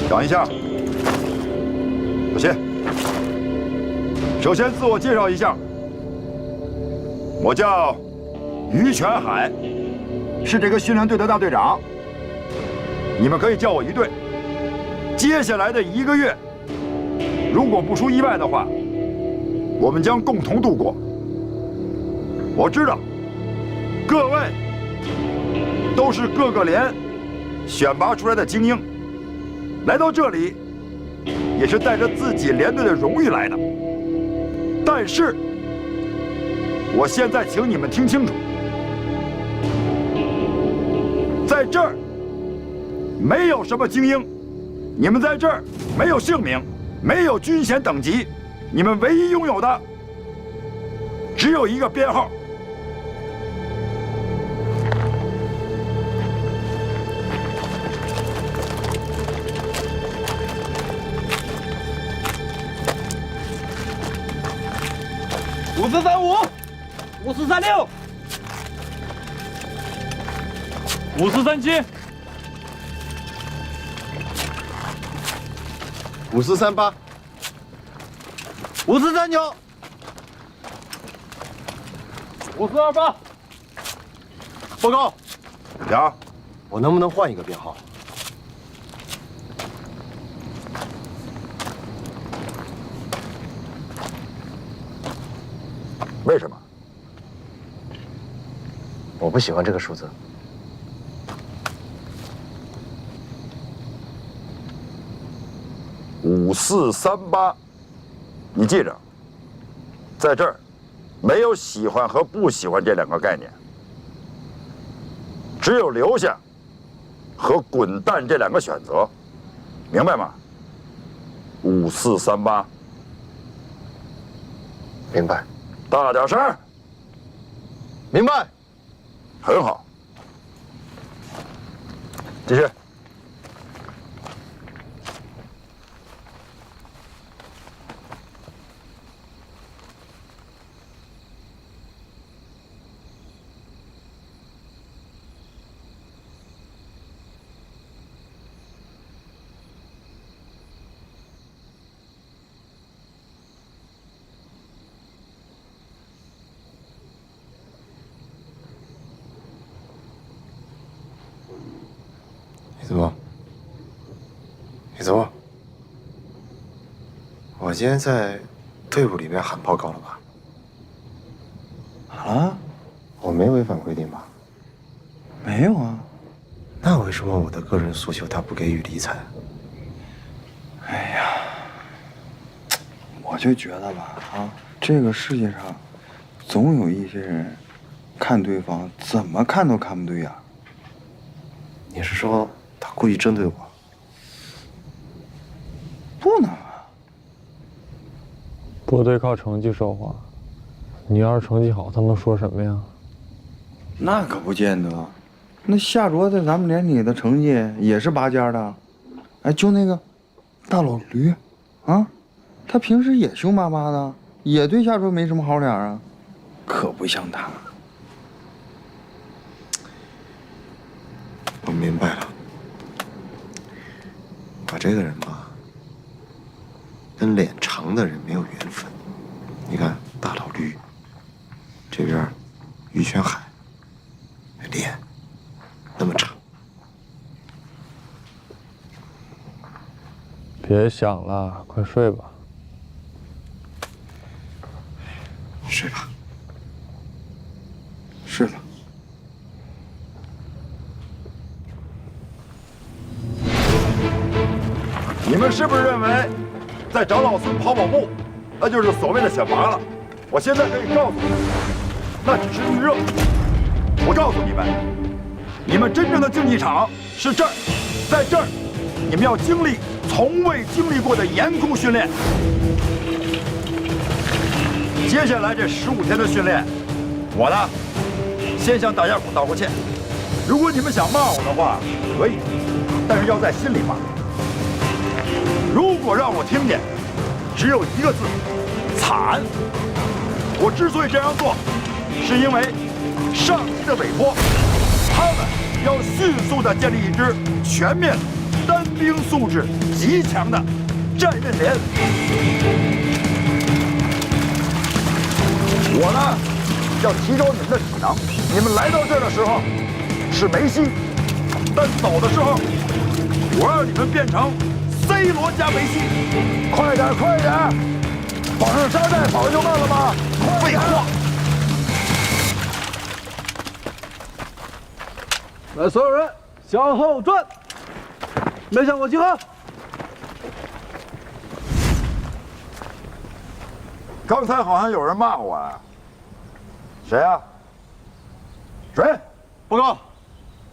等一下，小谢，首先自我介绍一下，我叫于全海，是这个训练队的大队长。你们可以叫我于队。接下来的1个月，如果不出意外的话，我们将共同度过。我知道，各位都是各个连选拔出来的精英，来到这里也是带着自己连队的荣誉来的。但是，我现在请你们听清楚，在这儿没有什么精英，你们在这儿没有姓名，没有军衔等级，你们唯一拥有的只有一个编号。5435、5436、5437、5438、5439、5428。报告，呀，我能不能换一个编号？为什么？我不喜欢这个数字。5438，你记着，在这儿没有喜欢和不喜欢这2个概念，只有留下和滚蛋这2个选择，明白吗？5438，明白。大点声。明白。很好，继续。李祖，我今天在队伍里面喊报告了吧？喊了？我没违反规定吧？没有啊。那为什么我的个人诉求他不给予理睬？哎呀，我就觉得吧，这个世界上总有一些人看对方怎么看都看不对呀。你是说他故意针对我？不能啊！部队靠成绩说话，你要是成绩好，他能说什么呀？那可不见得。那夏卓在咱们连里的成绩也是拔尖的。哎，就那个大老驴，他平时也凶巴巴的，也对夏卓没什么好脸啊，可不像他。我明白了，我这个人吧，跟脸长的人没有缘分。你看大老驴，这边于全海，脸那么长。别想了，快睡吧。睡吧。是吧？你们是不是认为在找老孙跑步，那就是所谓的选拔了？我现在可以告诉你们，那只是预热。我告诉你们，你们真正的竞技场是这儿，在这儿，你们要经历从未经历过的严酷训练。接下来这15天的训练，我呢，先向大家伙道个歉。如果你们想骂我的话，可以，但是要在心里骂。如果让我听见，只有一个字，惨。我之所以这样做，是因为上级的委托，他们要迅速地建立一支全面、单兵素质极强的战刃连。我呢，要提高你们的体能。你们来到这儿的时候是梅西，但走的时候，我让你们变成 C 罗加梅西。快点，快点！绑上沙袋，跑就慢了吗？废话。 来，所有人向后转，面向我集合。刚才好像有人骂我啊，谁啊？谁？报告，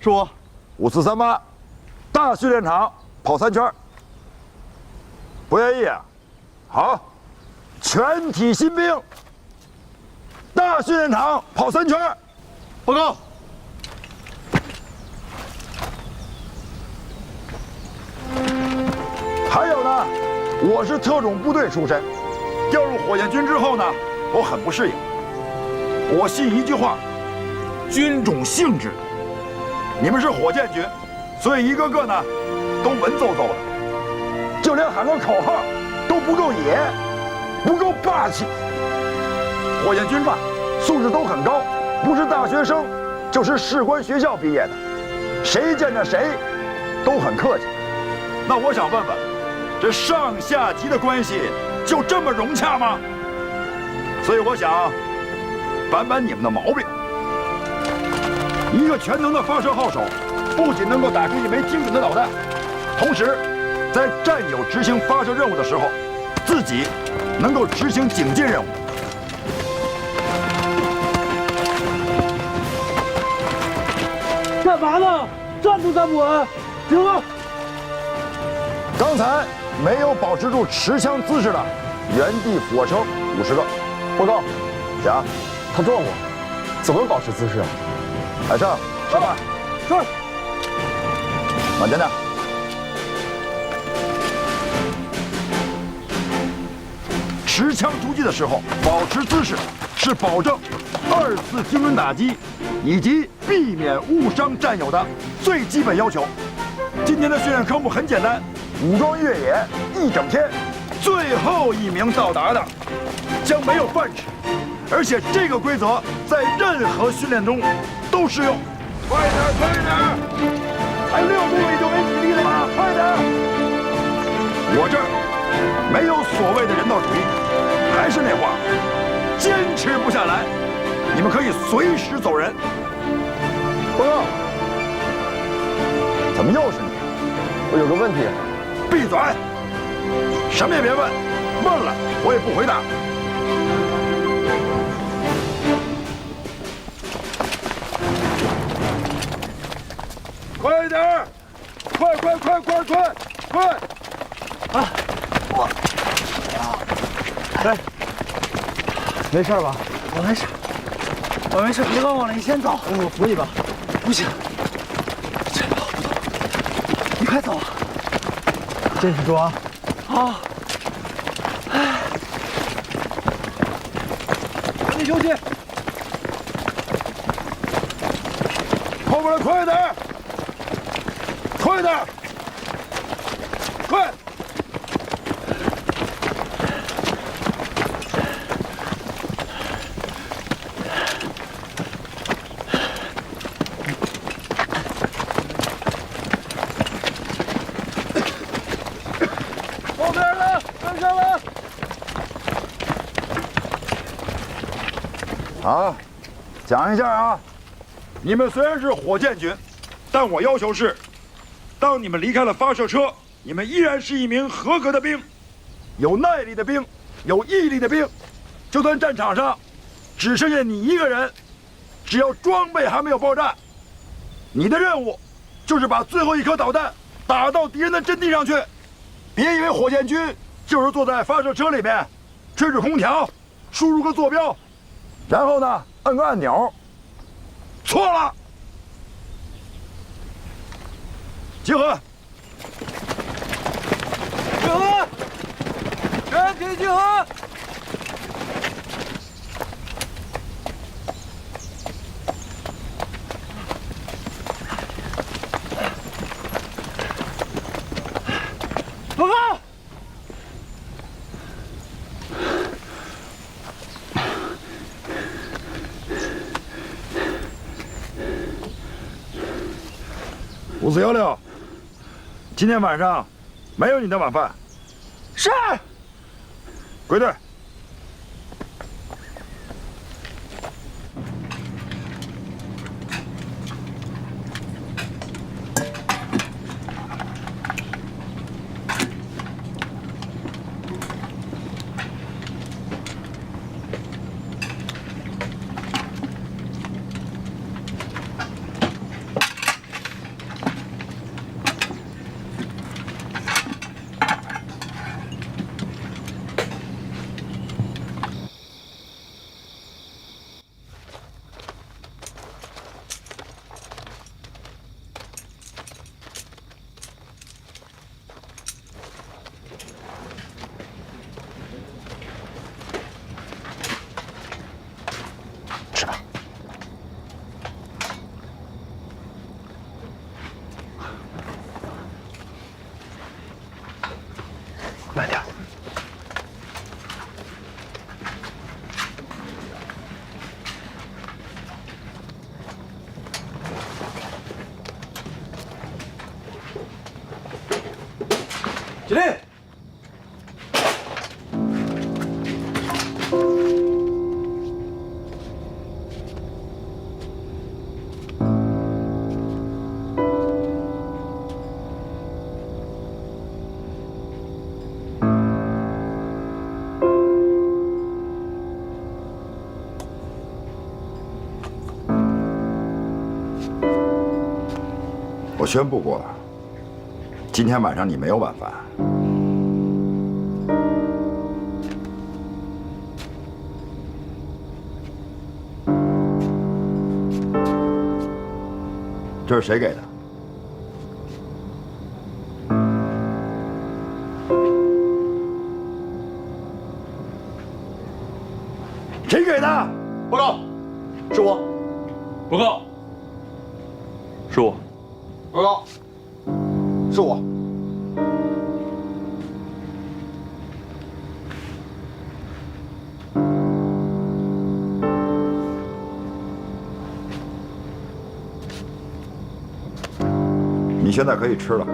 是我。 5438，大训练场跑3圈。不愿意啊？好，全体新兵，大训练场跑3圈。报告。 还有呢，我是特种部队出身，调入火箭军之后呢，我很不适应。我信一句话：军种性质。你们是火箭军，所以一个个呢都文绉绉的，就连喊个口号都不够野，不够霸气。火箭军嘛，素质都很高，不是大学生，就是士官学校毕业的，谁见着谁都很客气。那我想问问。 这上下级的关系就这么融洽吗？所以我想板你们的毛病。一个全能的发射号手，不仅能够打出一枚精准的导弹，同时在战友执行发射任务的时候，自己能够执行警戒任务。干嘛呢？站都站不稳，集合！刚才。 没有保持住持枪姿势的，原地俯卧撑50个。报告，讲，他撞我，怎么保持姿势啊？海胜，吃饭。是。往前点。持枪出击的时候，保持姿势是保证2次精准打击以及避免误伤战友的最基本要求。今天的训练科目很简单。 武装越野1整天，最后1名到达的将没有饭吃，而且这个规则在任何训练中都适用。快点，快点！还6公里就没体力了吗？快点！我这儿没有所谓的人道主义，还是那话，坚持不下来，你们可以随时走人。报告，怎么又是你？我有个问题。 闭嘴！什么也别问，问了我也不回答。快点儿！快！啊！来，没事吧？我没事，别管我了，你先走，我扶你吧。不行，真跑不动，你快走啊！ 坚持住啊！好。赶紧休息。后边的快点！快点！快！啊，讲一下啊，你们虽然是火箭军，但我要求是，当你们离开了发射车，你们依然是一名合格的兵，有耐力的兵，有毅力的兵。就算战场上只剩下你一个人，只要装备还没有爆炸，你的任务就是把最后一颗导弹打到敌人的阵地上去。别以为火箭军就是坐在发射车里面，吹吹空调，输入个坐标。 然后呢，摁个按钮。错了，集合！集合！全体集合！ 5416，今天晚上没有你的晚饭。是。归队。吃吧。慢点。起立。我宣布过了，今天晚上你没有晚饭。这是谁给的？谁给的？报告，是我。报告，是我。报告，是我。你现在可以吃了。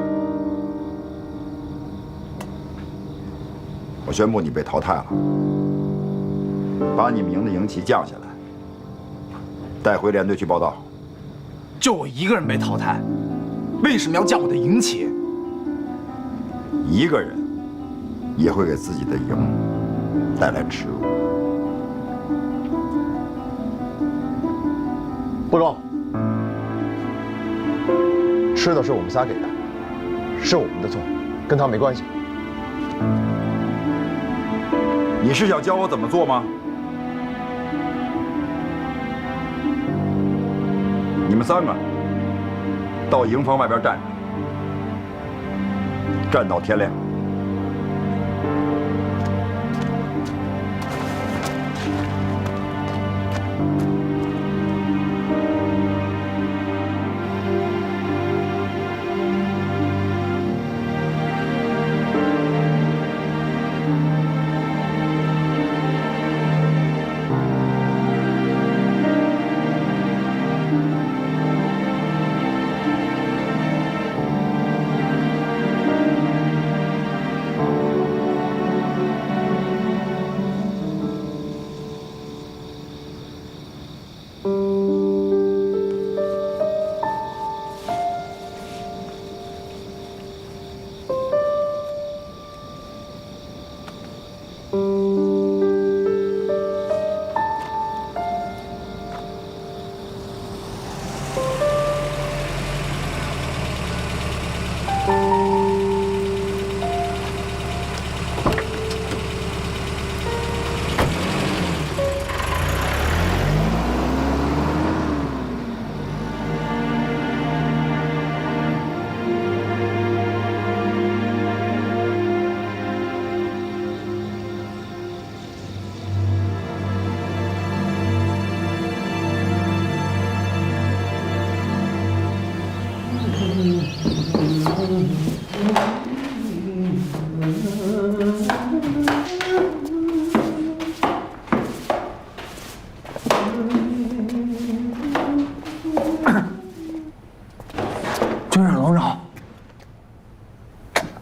我宣布你被淘汰了，把你们营的营旗降下来，带回连队去报道。就我一个人被淘汰，为什么要降我的营旗？一个人也会给自己的营带来耻辱。报告，吃的是我们仨给的，是我们的错，跟他没关系。你是想教我怎么做吗？你们三个到营房外边站着，站到天亮。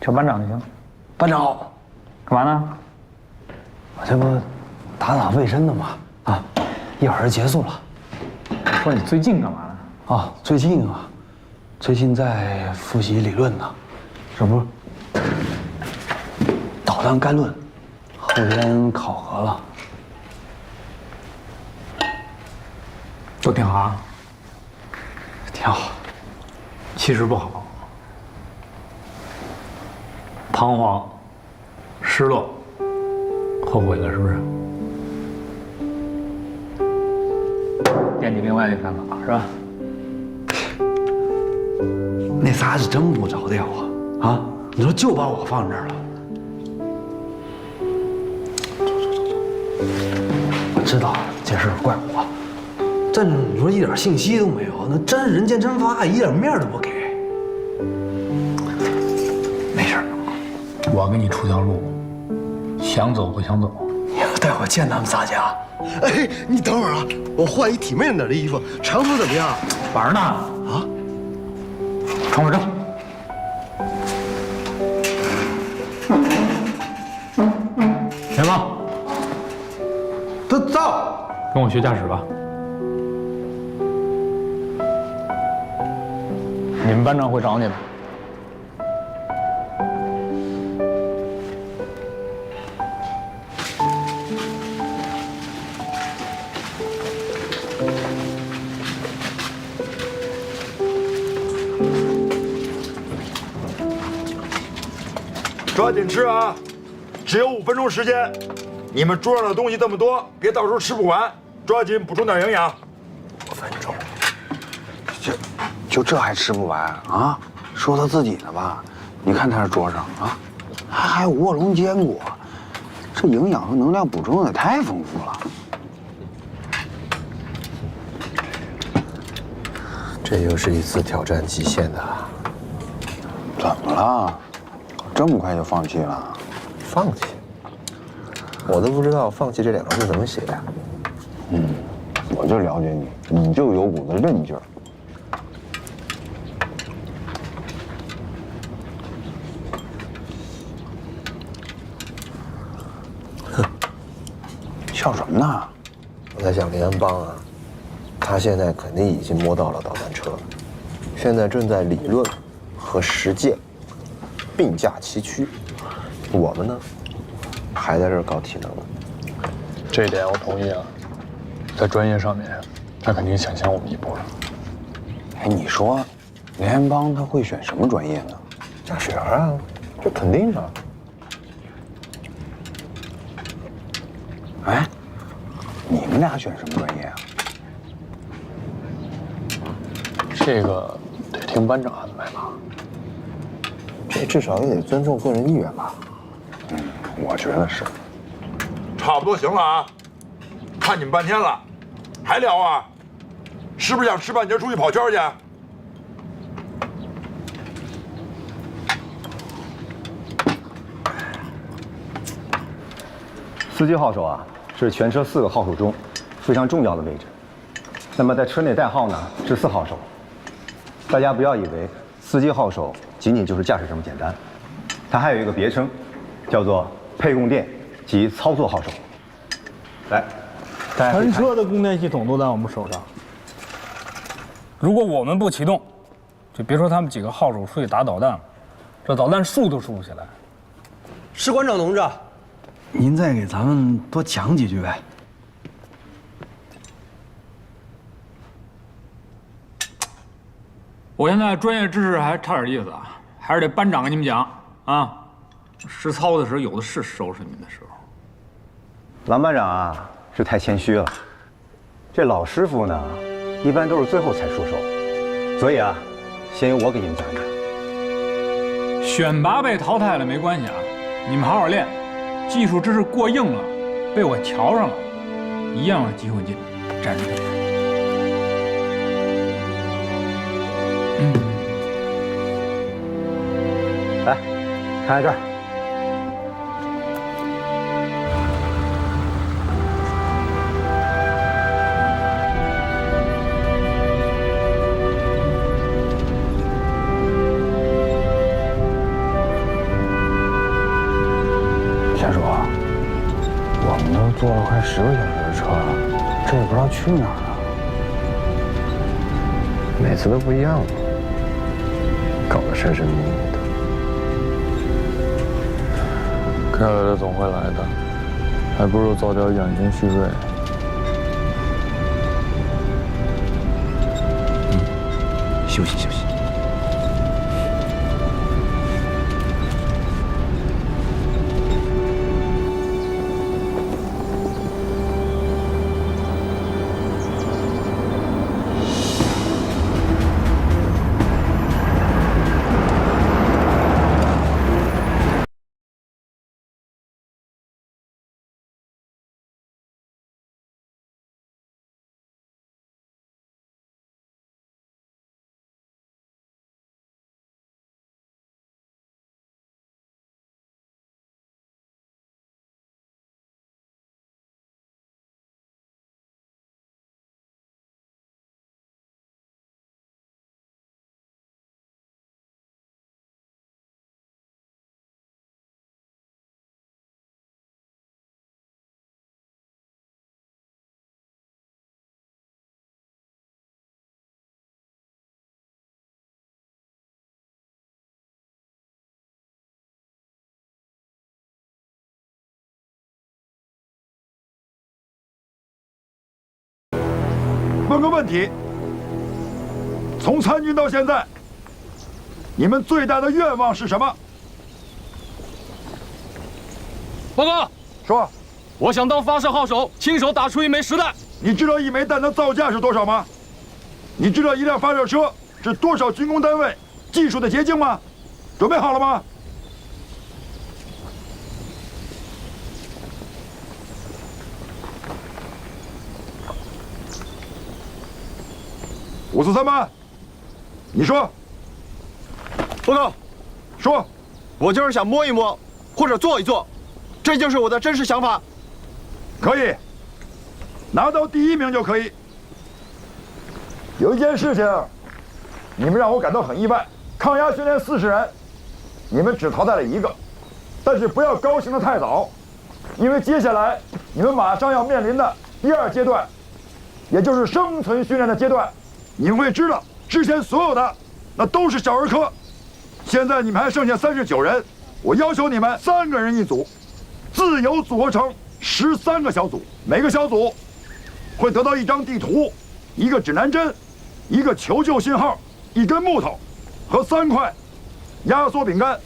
叫班长就行。班长好，干嘛呢？我这不打扫卫生的嘛，啊，一会儿就结束了。说你最近干嘛呢？啊，最近在复习理论呢，这不导弹概论，后天考核了。都挺好啊，挺好。气势不好，彷徨，失落，后悔了是不是？惦记另外那3个是吧？那仨是真不着调啊！啊，你说就把我放这儿了。我知道这事儿怪我，但是你说一点信息都没有，那真人间蒸发，一点面都不给。没事儿，我给你出条路，想走不想走。你要带我见他们仨家？哎，你等会儿啊，我换一体面点的衣服，长途怎么样？玩呢？啊？传我证。前方，都到。跟我学驾驶吧。你们班长会找你的。抓紧吃啊！只有5分钟时间，你们桌上的东西这么多，别到时候吃不完，抓紧补充点营养。5分钟，就这还吃不完啊？说他自己呢吧？你看他这桌上啊，还有卧龙坚果，这营养和能量补充也太丰富了。这又是一次挑战极限的。怎么了？这么快就放弃了？放弃？我都不知道“放弃”这2个字怎么写呀。我就了解你，你就有股子韧劲儿。笑什么呢？我在想林安邦啊，他现在肯定已经摸到了导弹车了，现在正在理论和实践并驾齐驱。我们呢，还在这儿搞体能呢。这一点我同意啊，在专业上面，他肯定抢先我们一步了。哎，你说，林安邦他会选什么专业呢？驾驶员啊，这肯定的。哎，你们俩选什么专业啊？这个得听班长安排吧。这至少也得尊重个人意愿吧。我觉得是。差不多行了啊！看你们半天了，还聊啊？是不是想吃半截出去跑圈去？司机号手啊，是全车4个号手中非常重要的位置。那么在车内代号呢是4号手。大家不要以为司机号手仅仅就是驾驶这么简单，它还有一个别称，叫做配供电及操作号手。来，大家可以看全车的供电系统都在我们手上。如果我们不启动，就别说他们几个号手出去打导弹了，这导弹数都数不起来。士官长同志，您再给咱们多讲几句呗。我现在专业知识还差点意思啊，还是得班长跟你们讲啊。实操的时候有的是收拾你们的时候。郎班长啊是太谦虚了，这老师傅呢一般都是最后才出手，所以啊，先由我给你们讲讲。选拔被淘汰了没关系啊，你们好好练，技术知识过硬了，被我瞧上了，一样有机会进战士队。来，看看这儿。坐了快10个小时的车了，这也不知道去哪儿啊。每次都不一样嘛，搞得神神秘秘的。该来的总会来的，还不如早点养精蓄锐。休息休息。问个问题：从参军到现在，你们最大的愿望是什么？报告，说。我想当发射号手，亲手打出一枚实弹。你知道一枚弹的造价是多少吗？你知道一辆发射车是多少军工单位技术的结晶吗？准备好了吗？543班，你说。报告，说。我就是想摸一摸，或者做一做，这就是我的真实想法。可以，拿到第1名就可以。有一件事情，你们让我感到很意外。抗压训练40人，你们只淘汰了1个，但是不要高兴得太早，因为接下来你们马上要面临的第2阶段，也就是生存训练的阶段。你们会知道，之前所有的那都是小儿科，现在你们还剩下39人，我要求你们3个人一组，自由组合成13个小组，每个小组会得到1张地图、1个指南针、1个求救信号、1根木头和3块压缩饼干。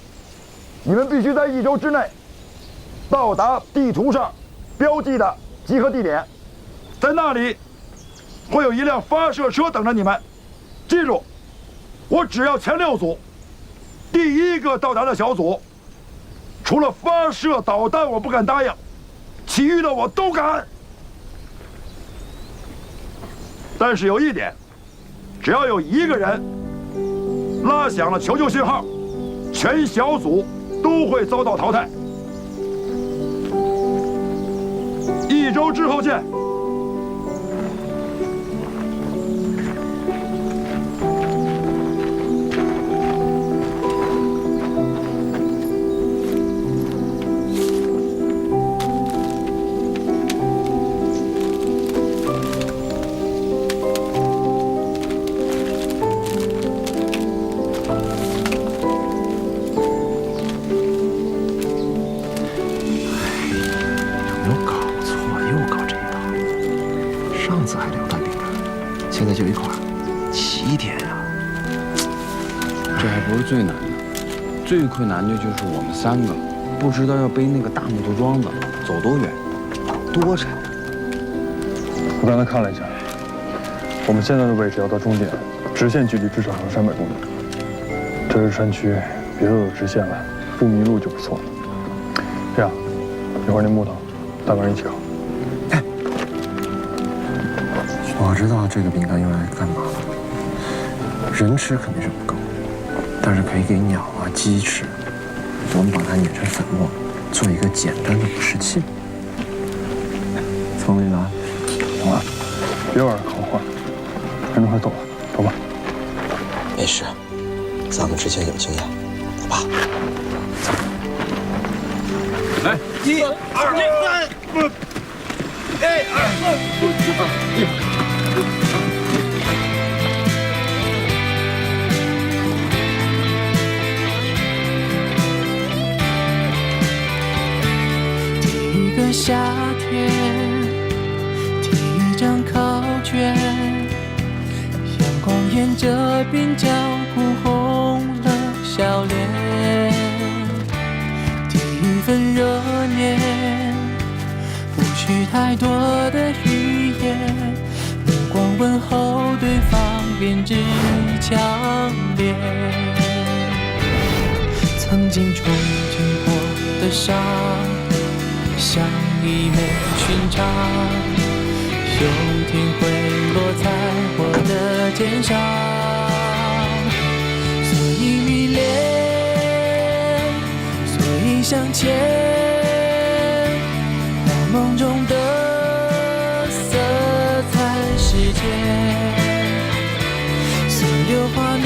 你们必须在1周之内到达地图上标记的集合地点，在那里会有1辆发射车等着你们。记住，我只要前6组，第1个到达的小组，除了发射导弹我不敢答应，其余的我都敢。但是有一点，只要有1个人拉响了求救信号，全小组都会遭到淘汰。1周之后见。现在就一块，7天啊！这还不是最难的，最困难的就是我们3个不知道要背那个大木头桩子走多远，多沉。我刚才看了一下，我们现在的位置要到终点，直线距离至少还有300公里。这是山区，别都有直线了，不迷路就不错了。这样，一会儿那木头，大帮人一起搞。我知道这个饼干用来干嘛了，人吃肯定是不够，但是可以给鸟啊、鸡吃。我们把它碾成粉末，做一个简单的捕食器。聪明吧？行了，别玩好话，人都快走了，走吧。没事，咱们之前有经验，走吧。来，1、2、3。第一个夏天，第一张考卷，阳光沿着鬓角哭红了笑脸。第一份热念，不需太多的语言，目光问候对方便知强烈。曾经憧憬过的伤，像一枚寻常，有天会落在我的肩上，所以迷恋，所以向前，把梦中的色彩实践，所有画面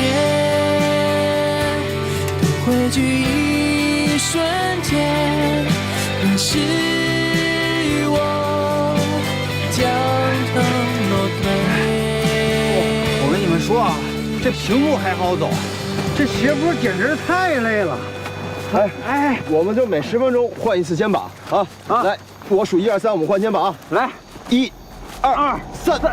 都汇聚一瞬间，那是我将承诺给。我跟你们说啊，这平路还好走，这斜坡简直太累了。哎，我们就每10分钟换一次肩膀啊！来，我数1、2、3，我们换肩膀啊！来，1、2、3，走！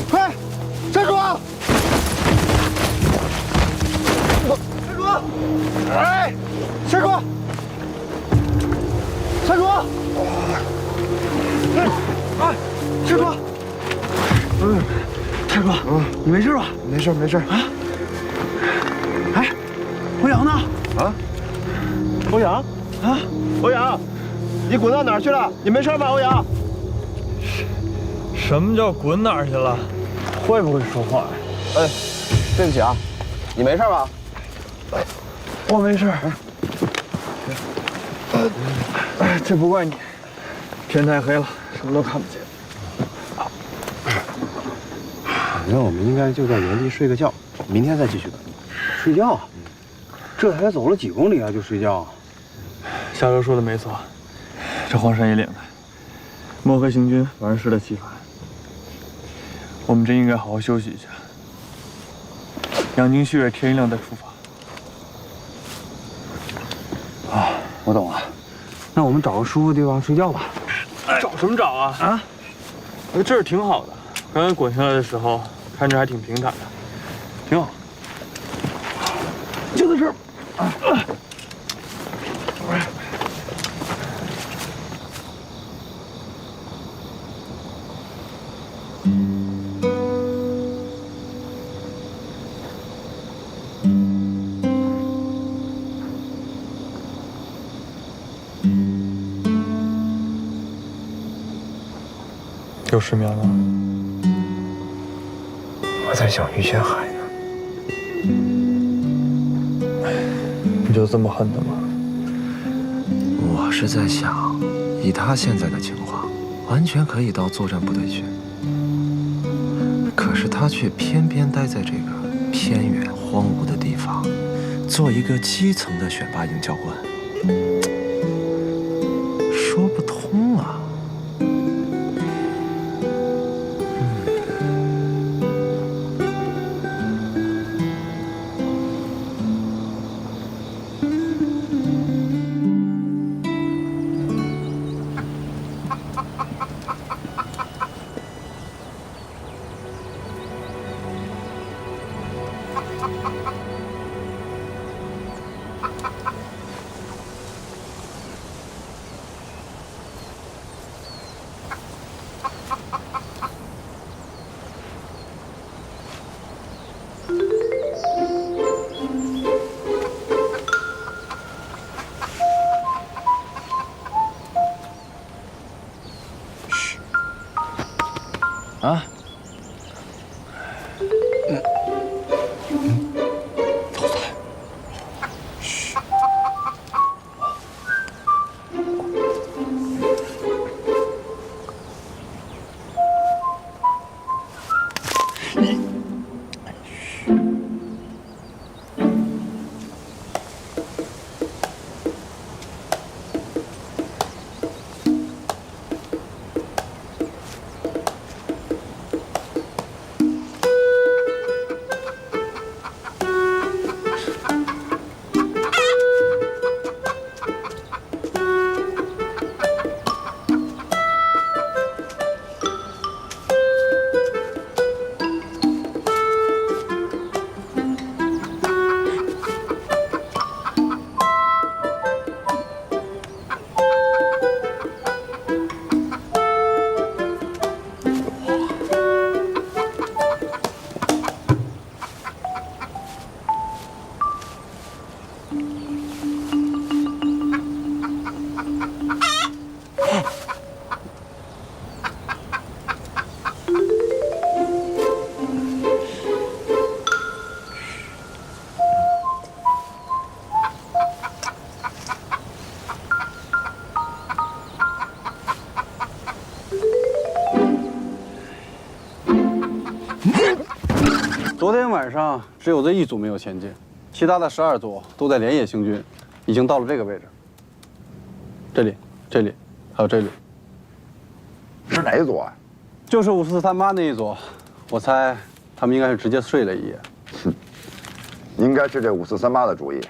快，站住！站住！哎，站住！站住！哎，站住！太哥，你没事吧？没事没事啊。哎，欧阳呢？啊？欧阳？啊？欧阳，你滚到哪儿去了？你没事吧，欧阳？什么叫滚哪儿去了？会不会说话？哎，对不起啊，你没事吧？我没事。这不怪你，天太黑了，什么都看不见。那我们应该就在原地睡个觉，明天再继续的。睡觉？这才走了几公里啊，就睡觉？夏哥说的没错，这荒山野岭的，漠河行军反而适得其反。我们真应该好好休息一下，养精蓄锐，天一亮再出发。啊，我懂了。那我们找个舒服的地方睡觉吧。找什么找啊？啊，这儿挺好的，刚才滚下来的时候看着还挺平坦的，挺好。就在这儿。又失眠了？我在想于轩海呢。你就这么恨他吗？我是在想，以他现在的情况，完全可以到作战部队去。可是他却偏偏待在这个偏远荒芜的地方，做一个基层的选拔营教官，说不通啊。啊！走走。嘘。昨天晚上只有这一组没有前进，其他的12组都在连夜行军，已经到了这个位置。这里，这里，还有这里。是哪一组啊？就是5438那一组，我猜他们应该是直接睡了一夜。应该是这5438的主意。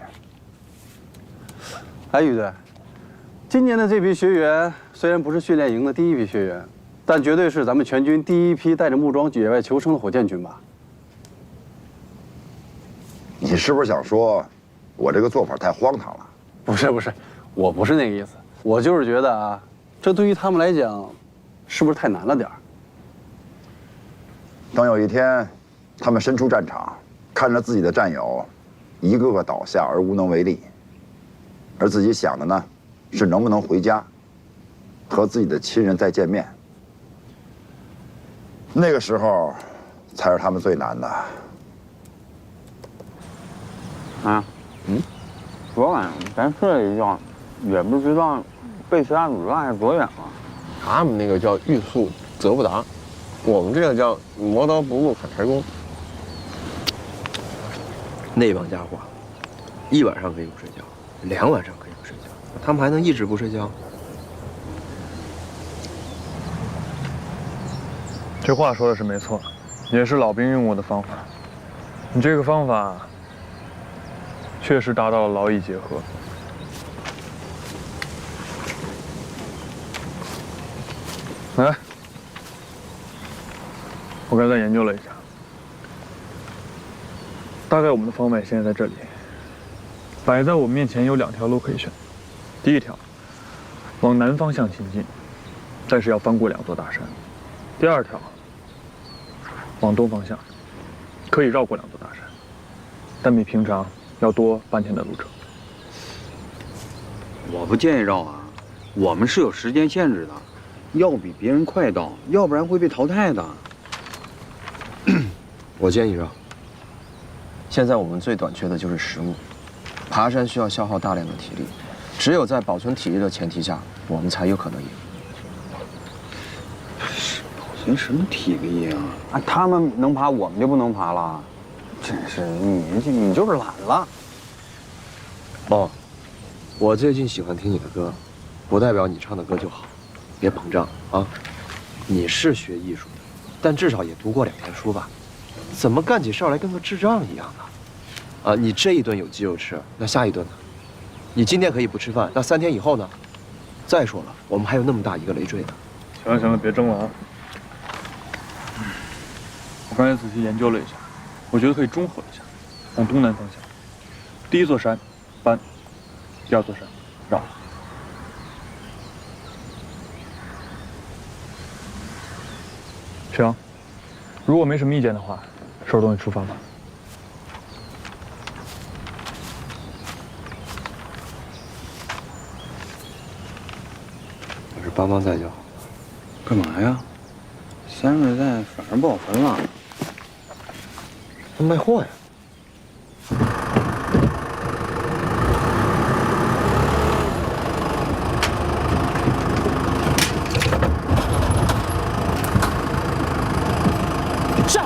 哎，于队，今年的这批学员虽然不是训练营的第一批学员，但绝对是咱们全军第一批带着木桩野外求生的火箭军吧？你是不是想说，我这个做法太荒唐了？不是，我不是那个意思，我就是觉得啊，这对于他们来讲，是不是太难了点儿？等有一天，他们身处战场，看着自己的战友一个个倒下而无能为力，而自己想的呢，是能不能回家，和自己的亲人再见面。那个时候，才是他们最难的。啊，昨晚咱睡了一觉，也不知道被其他组拉下多远了。他们那个叫欲速则不达，我们这个叫磨刀不误砍柴工。那帮家伙，1晚上可以不睡觉，2晚上可以不睡觉，他们还能一直不睡觉？这话说的是没错，也是老兵用过的方法。你这个方法确实达到了劳逸结合。来，我刚才研究了一下，大概我们的方位现在在这里，摆在我们面前有2条路可以选。第一条，往南方向前进，但是要翻过2座大山；第二条，往东方向，可以绕过2座大山，但比平常要多半天的路程。我不建议绕啊，我们是有时间限制的，要比别人快到，要不然会被淘汰的。我建议绕。现在我们最短缺的就是食物，爬山需要消耗大量的体力，只有在保存体力的前提下，我们才有可能赢。保存什么体力啊？啊，他们能爬，我们就不能爬了？真是你就是懒了。哦，我最近喜欢听你的歌，不代表你唱的歌就好，别膨胀啊！你是学艺术的，但至少也读过2天书吧？怎么干起事来跟个智障一样呢？啊，你这一顿有鸡肉吃，那下一顿呢？你今天可以不吃饭，那3天以后呢？再说了，我们还有那么大一个累赘呢。行了，别争了啊！我刚才仔细研究了一下，我觉得可以中和一下，往东南方向。第1座山搬，第2座山绕。行，如果没什么意见的话，收拾东西出发吧。要是帮帮在就好。干嘛呀？3月在反而不好分了。他卖货呀。上！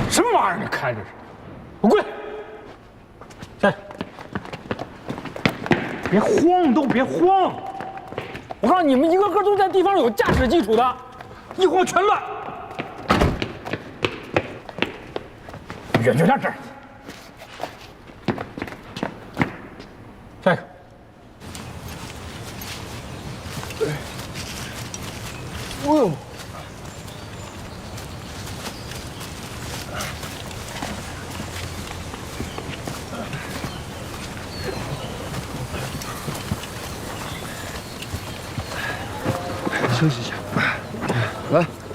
什么玩意儿？你开着是？给我过来！来，别慌，都别慌！我告诉你们，一个个都在地方有驾驶基础的，一慌全乱。远点这儿。下一个。哎呦！休息一下，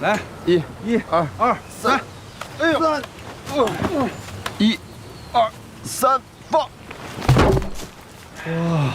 来，1、2、3，哎呦，1、2、3，放！哇，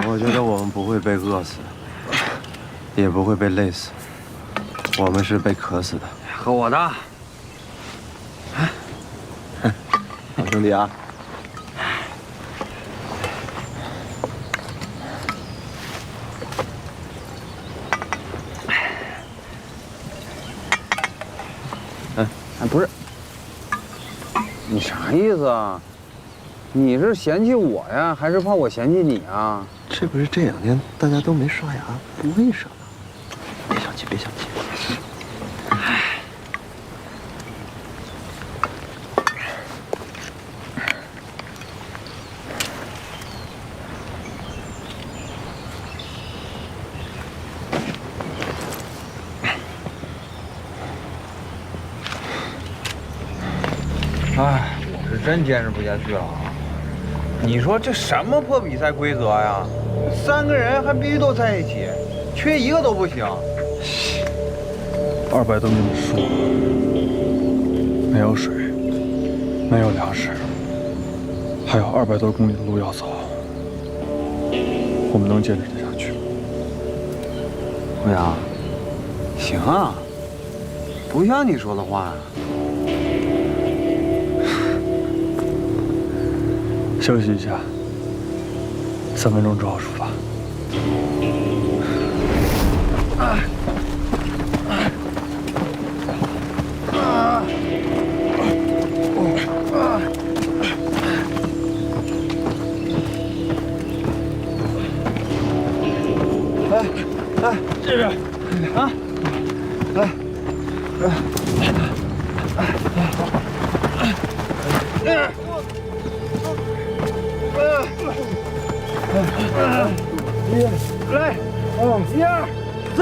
我觉得我们不会被饿死，也不会被累死，我们是被渴死的。喝我的。好兄弟啊！不是，你啥意思啊？你是嫌弃我呀，还是怕我嫌弃你啊？这不是这2天大家都没刷牙，为什么？别生气，别生气。哎，我是真坚持不下去了。你说这什么破比赛规则呀？3个人还必须都在一起，缺一个都不行。 200多米的树，没有水，没有粮食，还有200多公里的路要走，我们能坚持得下去吗？欧阳，行啊，不像你说的话呀。休息一下，3分钟之后出发。 来，这边，啊，来，来，1、2、3，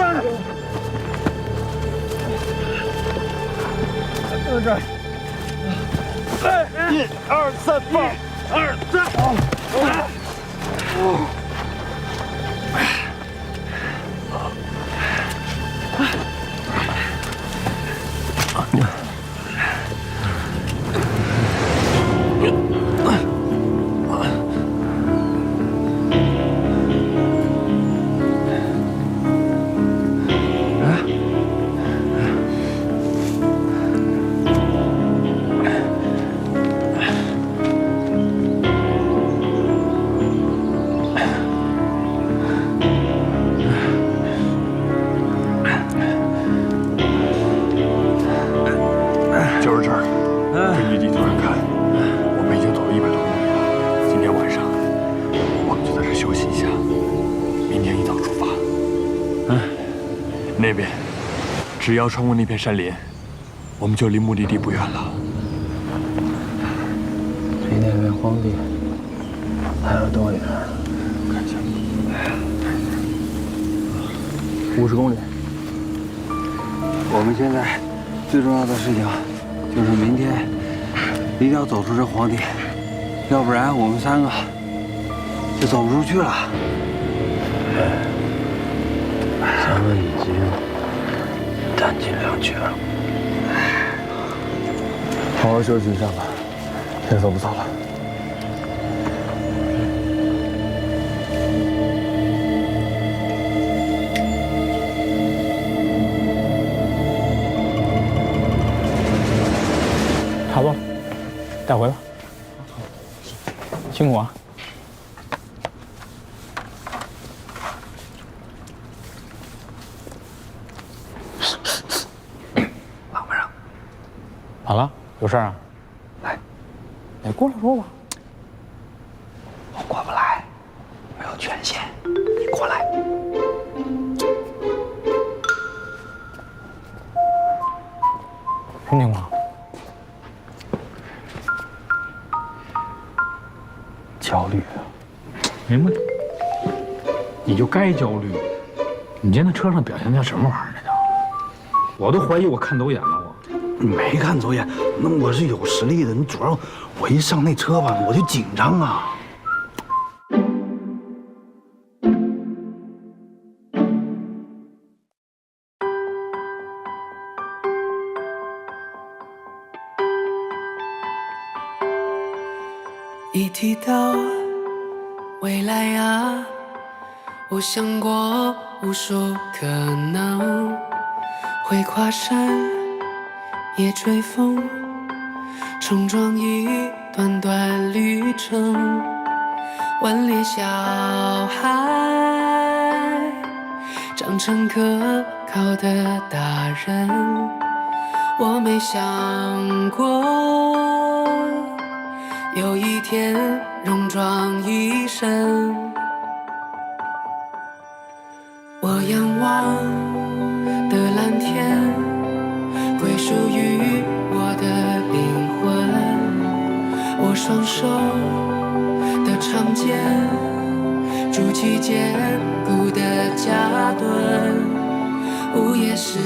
到这儿，来，1、2、3，放，1、2、3，就是这儿。根据地图上看，我们已经走了100多公里了。今天晚上，我们就在这儿休息一下，明天一早出发。那边，只要穿过那片山林，我们就离目的地不远了。离那片荒地还有多远？看一下，50公里。我们现在最重要的事情就是明天一定要走出这荒地，要不然我们3个就走不出去了。咱们已经弹尽粮绝了。好好休息一下吧，天色不早了。 差不多，带回吧。辛苦啊！王不让。咋了？有事啊？来，你过来说吧。我过不来，我有权限，你过来。 什么情况？焦虑啊！明白。你就该焦虑。你今天在车上表现像什么玩意儿呢？我都怀疑我看走眼了。你没看走眼，那我是有实力的。你主要我一上那车吧，我就紧张啊。 一提到未来啊，我想过无数可能，会跨山也追风，冲撞一段段旅程，顽劣小孩长成可靠的大人。我没想过有一天戎装一身。我仰望的蓝天归属于我的灵魂，我双手的长剑筑起坚固的家盾。午夜时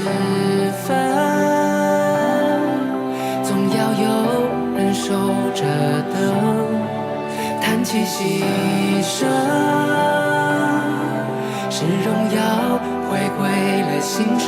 分，总要有人守着灯，叹气息声，是荣耀回归了星辰。